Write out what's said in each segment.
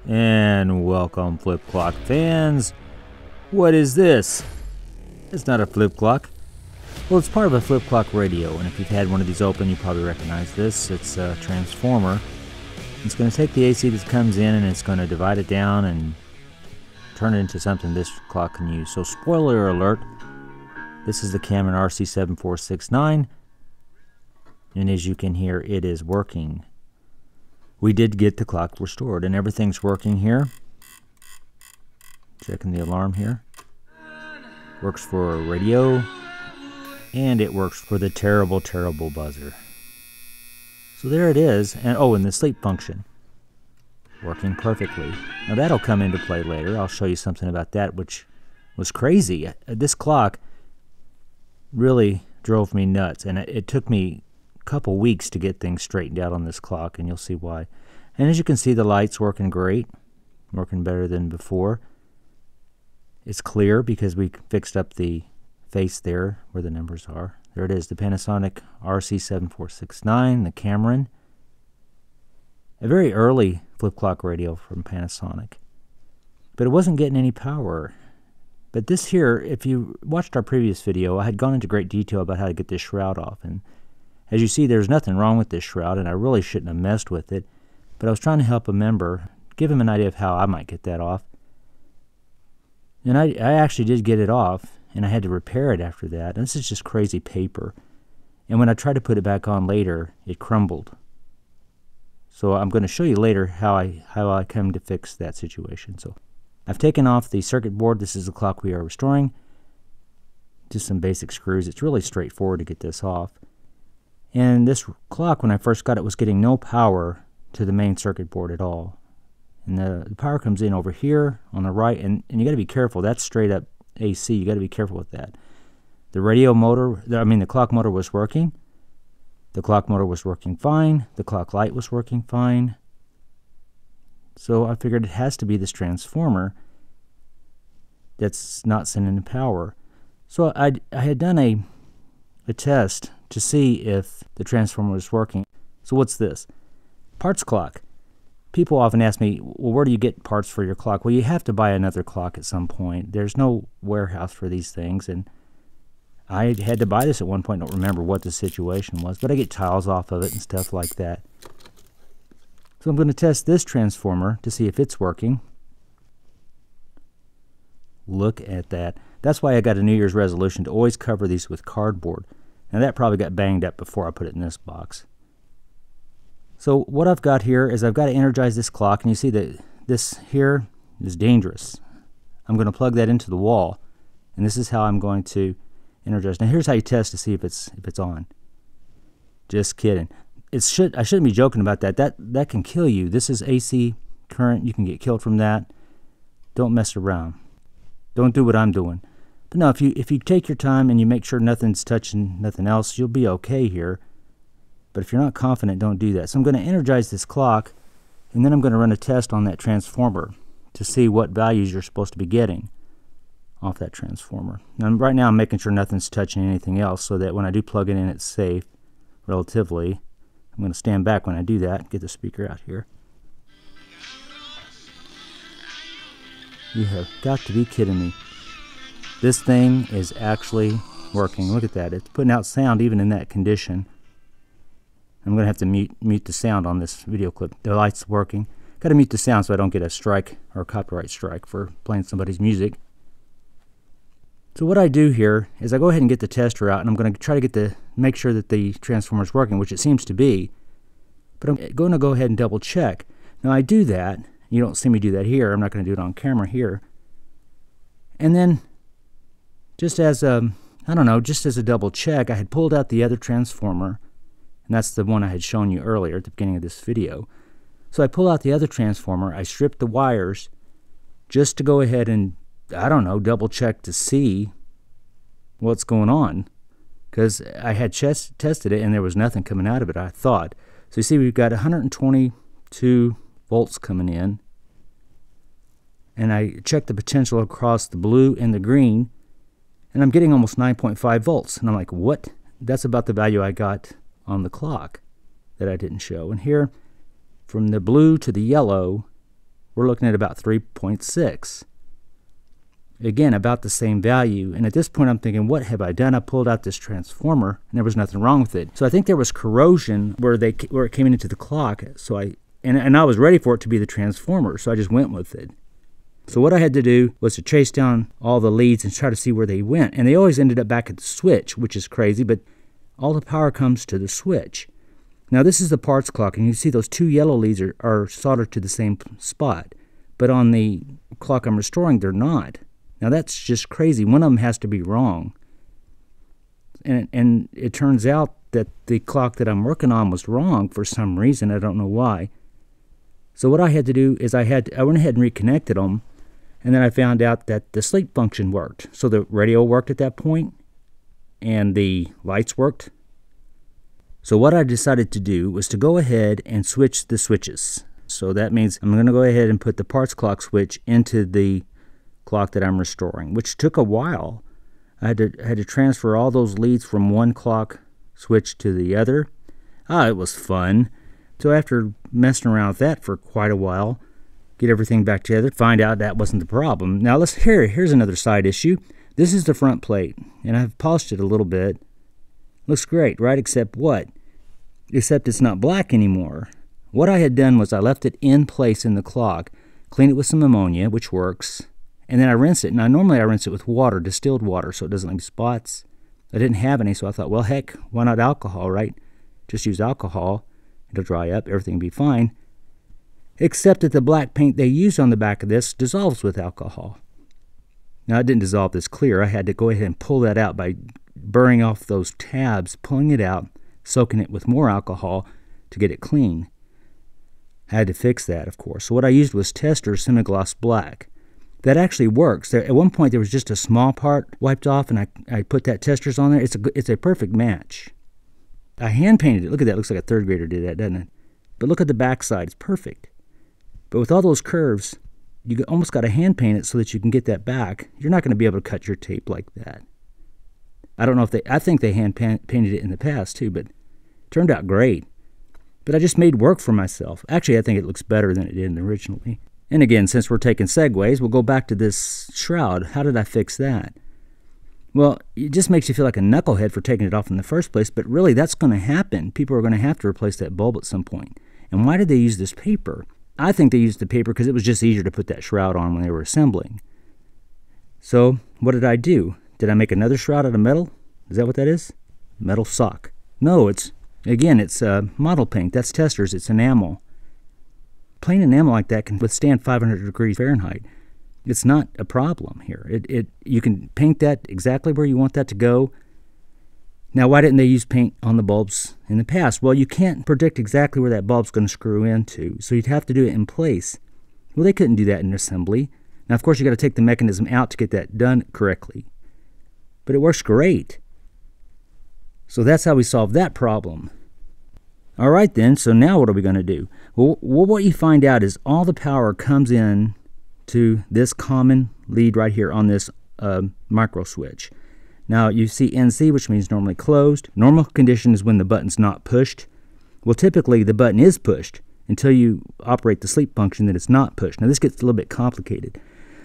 And welcome, flip clock fans. What is this? It's not a flip clock. Well, it's part of a flip clock radio, and if you've had one of these open, you probably recognize this. It's a transformer. It's going to take the AC that comes in and it's going to divide it down and turn it into something this clock can use. So spoiler alert, this is the Cameron RC-7469, and as you can hear, it is working. We did get the clock restored and everything's working here. Checking the alarm here. Works for radio and it works for the terrible, terrible buzzer. So there it is. And oh, and the sleep function working perfectly. Now that'll come into play later. I'll show you something about that, which was crazy. This clock really drove me nuts, and it took me couple weeks to get things straightened out on this clock, and you'll see why. And as you can see, the light's working great, working better than before. It's clear because we fixed up the face there where the numbers are. There it is, the Panasonic RC-7469, the Cameron. A very early flip clock radio from Panasonic, but it wasn't getting any power. But this here, if you watched our previous video, I had gone into great detail about how to get this shroud off, and as you see, there's nothing wrong with this shroud, and I really shouldn't have messed with it. But I was trying to help a member, give him an idea of how I might get that off. And I actually did get it off, and I had to repair it after that. And this is just crazy paper. And when I tried to put it back on later, it crumbled. So I'm going to show you later how I come to fix that situation. So I've taken off the circuit board. This is the clock we are restoring. Just some basic screws. It's really straightforward to get this off. And this clock, when I first got it, was getting no power to the main circuit board at all. And the power comes in over here on the right, and you got to be careful. That's straight up AC. You got to be careful with that. The radio motor, the clock motor was working. The clock motor was working fine. The clock light was working fine. So I figured it has to be this transformer that's not sending the power. So I had done a test to see if the transformer was working. So what's this? Parts clock. People often ask me, well, where do you get parts for your clock? Well, you have to buy another clock at some point. There's no warehouse for these things, and I had to buy this at one point. I don't remember what the situation was, but I get tiles off of it and stuff like that. So I'm going to test this transformer to see if it's working. Look at that. That's why I got a New Year's resolution to always cover these with cardboard. Now that probably got banged up before I put it in this box. So what I've got here is I've got to energize this clock, and you see that this here is dangerous. I'm going to plug that into the wall, and this is how I'm going to energize. Now here's how you test to see if it's on. Just kidding. I shouldn't be joking about that. That can kill you. This is AC current. You can get killed from that. Don't mess around. Don't do what I'm doing. But no, if you take your time and you make sure nothing's touching nothing else, you'll be okay here. But if you're not confident, don't do that. So I'm going to energize this clock, and then I'm going to run a test on that transformer to see what values you're supposed to be getting off that transformer. Now, right now I'm making sure nothing's touching anything else so that when I do plug it in, it's safe, relatively. I'm going to stand back when I do that, get the speaker out here. You have got to be kidding me. This thing is actually working. Look at that. It's putting out sound even in that condition. I'm going to have to mute the sound on this video clip. The light's working. Got to mute the sound so I don't get a strike or a copyright strike for playing somebody's music. So what I do here is I go ahead and get the tester out, and I'm going to try to make sure that the transformer is working, which it seems to be. But I'm going to go ahead and double check. Now I do that. You don't see me do that here. I'm not going to do it on camera here. And then just as a double check, I had pulled out the other transformer, and that's the one I had shown you earlier at the beginning of this video. So I pull out the other transformer, I strip the wires just to go ahead and, double check to see what's going on. Because I had tested it and there was nothing coming out of it, I thought. So you see we've got 122 volts coming in. And I checked the potential across the blue and the green, and I'm getting almost 9.5 volts. And I'm like, what? That's about the value I got on the clock that I didn't show. And here, from the blue to the yellow, we're looking at about 3.6. Again, about the same value. And at this point I'm thinking, what have I done? I pulled out this transformer and there was nothing wrong with it. So I think there was corrosion where it came into the clock. So I was ready for it to be the transformer, so I just went with it. So what I had to do was to chase down all the leads and try to see where they went. And they always ended up back at the switch, which is crazy, but all the power comes to the switch. Now this is the parts clock, and you see those two yellow leads are soldered to the same spot. But on the clock I'm restoring, they're not. Now that's just crazy. One of them has to be wrong. And it turns out that the clock that I'm working on was wrong for some reason. I don't know why. So what I had to do is I went ahead and reconnected them, and then I found out that the sleep function worked. So the radio worked at that point, and the lights worked. So what I decided to do was to go ahead and switch the switches. So that means I'm going to go ahead and put the parts clock switch into the clock that I'm restoring, which took a while. I had to transfer all those leads from one clock switch to the other. It was fun. So after messing around with that for quite a while, get everything back together, find out that wasn't the problem. Now here's another side issue. This is the front plate, and I've polished it a little bit. Looks great, right? Except what? Except it's not black anymore. What I had done was I left it in place in the clock, cleaned it with some ammonia, which works, and then I rinsed it. Now normally I rinse it with water, distilled water, so it doesn't leave spots. I didn't have any, so I thought, well, heck, why not alcohol, right? Just use alcohol. It'll dry up, everything will be fine. Except that the black paint they used on the back of this dissolves with alcohol. Now it didn't dissolve this clear. I had to go ahead and pull that out by burring off those tabs, pulling it out, soaking it with more alcohol to get it clean. I had to fix that, of course. So what I used was Testors Semi-Gloss Black. That actually works. At one point there was just a small part wiped off, and I put that Testors on there. It's a perfect match. I hand painted it. Look at that. It looks like a third grader did that, doesn't it? But look at the back side. It's perfect. But with all those curves, you almost got to hand paint it so that you can get that back. You're not going to be able to cut your tape like that. I don't know if I think they hand painted it in the past too, but it turned out great. But I just made work for myself. Actually, I think it looks better than it did originally. And again, since we're taking segues, we'll go back to this shroud. How did I fix that? Well, it just makes you feel like a knucklehead for taking it off in the first place, but really that's going to happen. People are going to have to replace that bulb at some point. And why did they use this paper? I think they used the paper because it was just easier to put that shroud on when they were assembling. So what did I do? Did I make another shroud out of metal? Is that what that is? Metal sock. No, it's model paint. That's Testors. It's enamel. Plain enamel like that can withstand 500 degrees Fahrenheit. It's not a problem here. You can paint that exactly where you want that to go. Now, why didn't they use paint on the bulbs in the past? Well, you can't predict exactly where that bulb's going to screw into, so you'd have to do it in place. Well, they couldn't do that in assembly. Now, of course, you got to take the mechanism out to get that done correctly. But it works great. So that's how we solved that problem. All right, then, so now what are we going to do? Well, what you find out is all the power comes in to this common lead right here on this micro switch. Now you see NC, which means normally closed. Normal condition is when the button's not pushed. Well, typically the button is pushed until you operate the sleep function, that it's not pushed. Now this gets a little bit complicated.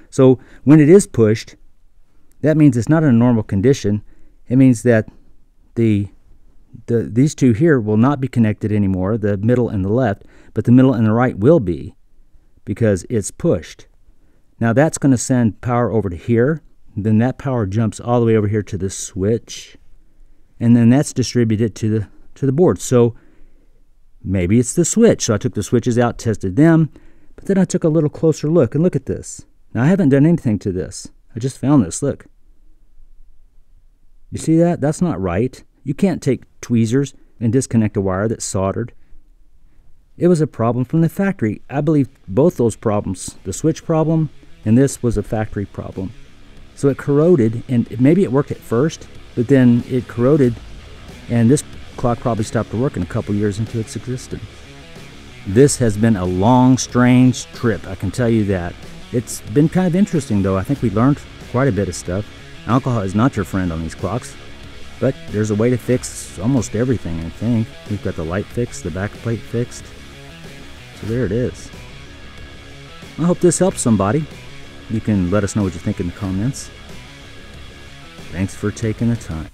So when it is pushed, that means it's not in a normal condition. It means that these two here will not be connected anymore, the middle and the left, but the middle and the right will be because it's pushed. Now that's going to send power over to here. Then that power jumps all the way over here to the switch, and then that's distributed to the board. So maybe it's the switch. So I took the switches out, tested them, but then I took a little closer look, and look at this. Now I haven't done anything to this. I just found this. Look. You see that? That's not right. You can't take tweezers and disconnect a wire that's soldered. It was a problem from the factory. I believe both those problems, the switch problem and this, was a factory problem. So it corroded, and maybe it worked at first, but then it corroded, and this clock probably stopped working a couple years into its existence. This has been a long, strange trip, I can tell you that. It's been kind of interesting, though. I think we learned quite a bit of stuff. Alcohol is not your friend on these clocks, but there's a way to fix almost everything, I think. We've got the light fixed, the back plate fixed. So there it is. I hope this helps somebody. You can let us know what you think in the comments. Thanks for taking the time.